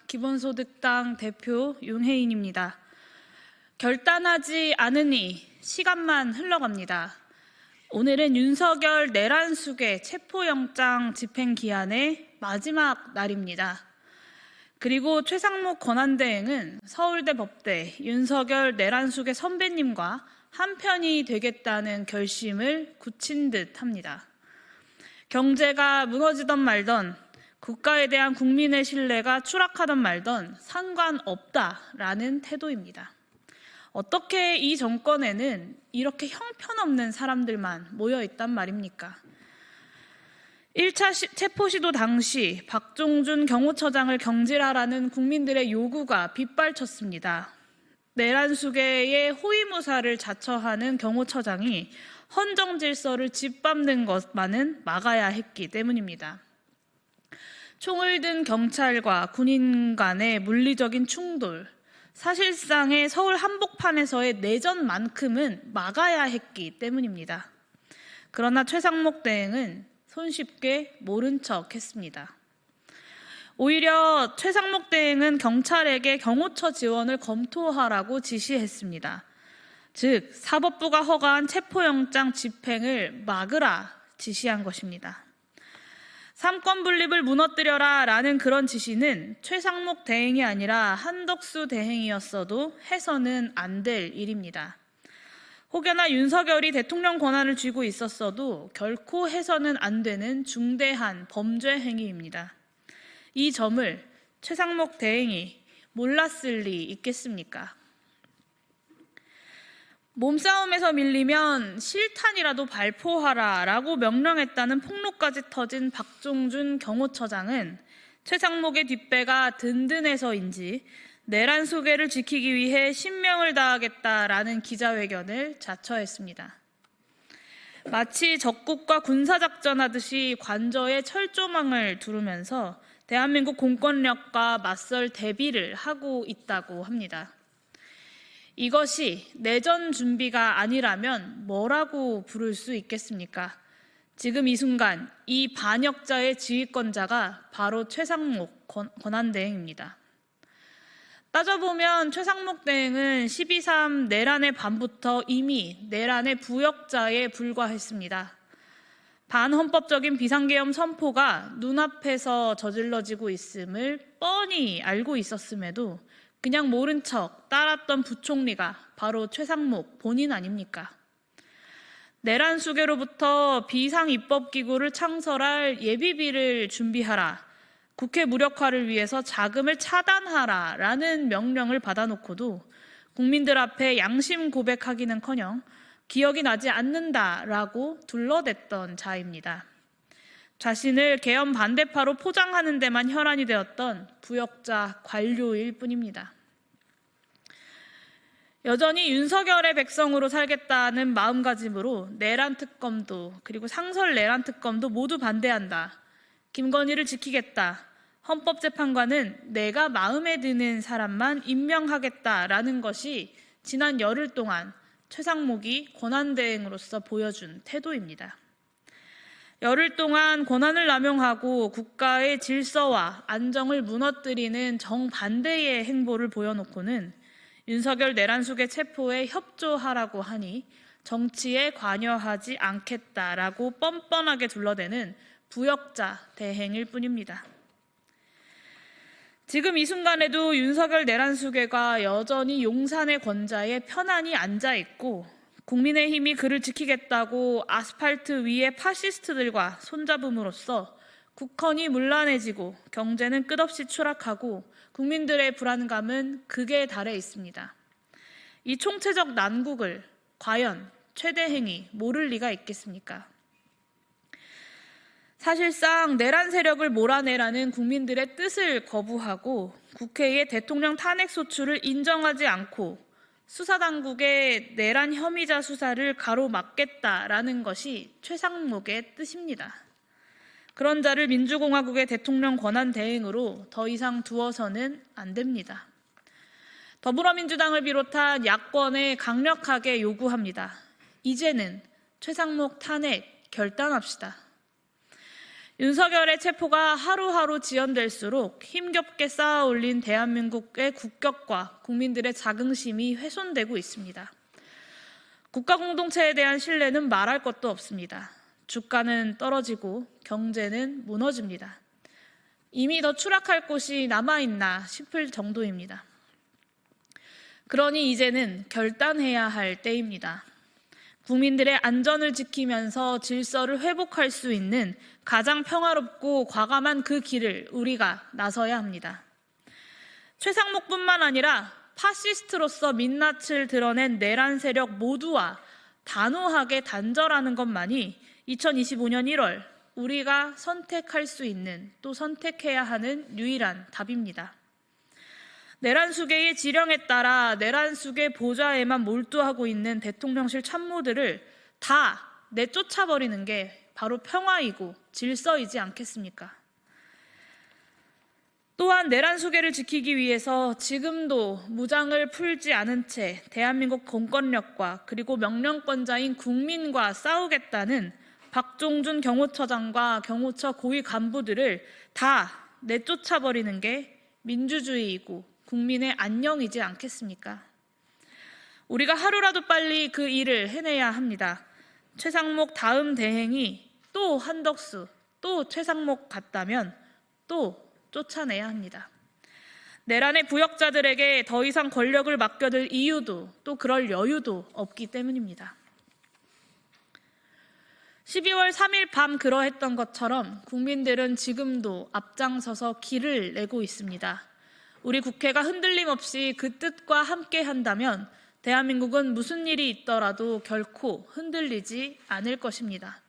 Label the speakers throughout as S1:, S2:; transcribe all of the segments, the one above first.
S1: 기본소득당 대표 윤혜인입니다. 결단하지 않으니 시간만 흘러갑니다. 오늘은 윤석열 내란숙의 체포영장 집행기한의 마지막 날입니다. 그리고 최상목 권한대행은 서울대 법대 윤석열 내란숙의 선배님과 한편이 되겠다는 결심을 굳힌 듯 합니다. 경제가 무너지던 말던, 국가에 대한 국민의 신뢰가 추락하던 말던 상관없다라는 태도입니다. 어떻게 이 정권에는 이렇게 형편없는 사람들만 모여있단 말입니까? 1차 체포시도 당시 박종준 경호처장을 경질하라는 국민들의 요구가 빗발쳤습니다. 내란수계의 호위무사를 자처하는 경호처장이 헌정질서를 짓밟는 것만은 막아야 했기 때문입니다. 총을 든 경찰과 군인 간의 물리적인 충돌, 사실상의 서울 한복판에서의 내전만큼은 막아야 했기 때문입니다. 그러나 최상목 대행은 손쉽게 모른 척 했습니다. 오히려 최상목 대행은 경찰에게 경호처 지원을 검토하라고 지시했습니다. 즉, 사법부가 허가한 체포영장 집행을 막으라 지시한 것입니다. 삼권 분립을 무너뜨려라 라는 그런 지시는 최상목 대행이 아니라 한덕수 대행이었어도 해서는 안 될 일입니다. 혹여나 윤석열이 대통령 권한을 쥐고 있었어도 결코 해서는 안 되는 중대한 범죄 행위입니다. 이 점을 최상목 대행이 몰랐을 리 있겠습니까? 몸싸움에서 밀리면 실탄이라도 발포하라 라고 명령했다는 폭로까지 터진 박종준 경호처장은 최상목의 뒷배가 든든해서인지 내란 수계를 지키기 위해 신명을 다하겠다라는 기자회견을 자처했습니다. 마치 적국과 군사작전하듯이 관저에 철조망을 두르면서 대한민국 공권력과 맞설 대비를 하고 있다고 합니다. 이것이 내전 준비가 아니라면 뭐라고 부를 수 있겠습니까? 지금 이 순간 이 반역자의 지휘권자가 바로 최상목 권한대행입니다. 따져보면 최상목 대행은 12.3 내란의 밤부터 이미 내란의 부역자에 불과했습니다. 반헌법적인 비상계엄 선포가 눈앞에서 저질러지고 있음을 뻔히 알고 있었음에도 그냥 모른 척 따랐던 부총리가 바로 최상목 본인 아닙니까? 내란 수계로부터 비상입법기구를 창설할 예비비를 준비하라, 국회 무력화를 위해서 자금을 차단하라 라는 명령을 받아놓고도 국민들 앞에 양심 고백하기는커녕 기억이 나지 않는다라고 둘러댔던 자입니다. 자신을 계엄 반대파로 포장하는 데만 혈안이 되었던 부역자 관료일 뿐입니다. 여전히 윤석열의 백성으로 살겠다는 마음가짐으로 내란 특검도 그리고 상설 내란 특검도 모두 반대한다. 김건희를 지키겠다. 헌법재판관은 내가 마음에 드는 사람만 임명하겠다라는 것이 지난 열흘 동안 최상목이 권한대행으로서 보여준 태도입니다. 열흘 동안 권한을 남용하고 국가의 질서와 안정을 무너뜨리는 정반대의 행보를 보여놓고는 윤석열 내란숙의 체포에 협조하라고 하니 정치에 관여하지 않겠다라고 뻔뻔하게 둘러대는 부역자 대행일 뿐입니다. 지금 이 순간에도 윤석열 내란수계가 여전히 용산의 권좌에 편안히 앉아있고 국민의힘이 그를 지키겠다고 아스팔트 위의 파시스트들과 손잡음으로써 국헌이 문란해지고 경제는 끝없이 추락하고 국민들의 불안감은 극에 달해 있습니다. 이 총체적 난국을 과연 최대행이 모를 리가 있겠습니까? 사실상 내란 세력을 몰아내라는 국민들의 뜻을 거부하고 국회의 대통령 탄핵 소추를 인정하지 않고 수사당국의 내란 혐의자 수사를 가로막겠다라는 것이 최상목의 뜻입니다. 그런 자를 민주공화국의 대통령 권한 대행으로 더 이상 두어서는 안 됩니다. 더불어민주당을 비롯한 야권에 강력하게 요구합니다. 이제는 최상목 탄핵 결단합시다. 윤석열의 체포가 하루하루 지연될수록 힘겹게 쌓아올린 대한민국의 국격과 국민들의 자긍심이 훼손되고 있습니다. 국가 공동체에 대한 신뢰는 말할 것도 없습니다. 주가는 떨어지고 경제는 무너집니다. 이미 더 추락할 곳이 남아있나 싶을 정도입니다. 그러니 이제는 결단해야 할 때입니다. 국민들의 안전을 지키면서 질서를 회복할 수 있는 가장 평화롭고 과감한 그 길을 우리가 나서야 합니다. 최상목뿐만 아니라 파시스트로서 민낯을 드러낸 내란 세력 모두와 단호하게 단절하는 것만이 2025년 1월 우리가 선택할 수 있는, 또 선택해야 하는 유일한 답입니다. 내란 수계의 지령에 따라 내란 수계 보좌에만 몰두하고 있는 대통령실 참모들을 다 내쫓아버리는 게 바로 평화이고 질서이지 않겠습니까? 또한 내란 수계를 지키기 위해서 지금도 무장을 풀지 않은 채 대한민국 공권력과 그리고 명령권자인 국민과 싸우겠다는 박종준 경호처장과 경호처 고위 간부들을 다 내쫓아버리는 게 민주주의이고 국민의 안녕이지 않겠습니까? 우리가 하루라도 빨리 그 일을 해내야 합니다. 최상목 다음 대행이 또 한덕수, 또 최상목 같다면 또 쫓아내야 합니다. 내란의 부역자들에게 더 이상 권력을 맡겨둘 이유도 또 그럴 여유도 없기 때문입니다. 12월 3일 밤 그러했던 것처럼 국민들은 지금도 앞장서서 길을 내고 있습니다. 우리 국회가 흔들림 없이 그 뜻과 함께 한다면 대한민국은 무슨 일이 있더라도 결코 흔들리지 않을 것입니다.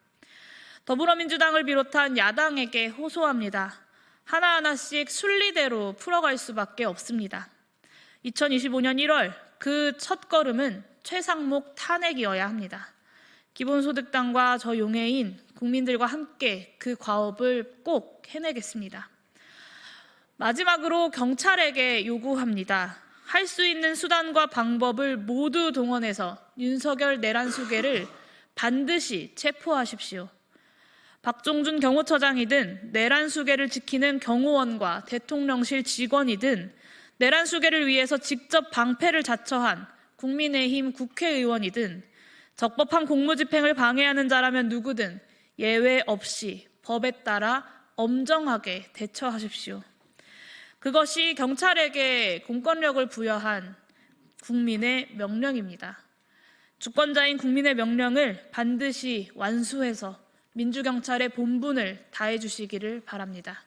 S1: 더불어민주당을 비롯한 야당에게 호소합니다. 하나하나씩 순리대로 풀어갈 수밖에 없습니다. 2025년 1월 그 첫걸음은 최상목 탄핵이어야 합니다. 기본소득당과 저 용해인 국민들과 함께 그 과업을 꼭 해내겠습니다. 마지막으로 경찰에게 요구합니다. 할 수 있는 수단과 방법을 모두 동원해서 윤석열 내란 수계를 반드시 체포하십시오. 박종준 경호처장이든 내란 수계를 지키는 경호원과 대통령실 직원이든 내란 수계를 위해서 직접 방패를 자처한 국민의힘 국회의원이든 적법한 공무집행을 방해하는 자라면 누구든 예외 없이 법에 따라 엄정하게 대처하십시오. 그것이 경찰에게 공권력을 부여한 국민의 명령입니다. 주권자인 국민의 명령을 반드시 완수해서 민주경찰의 본분을 다해 주시기를 바랍니다.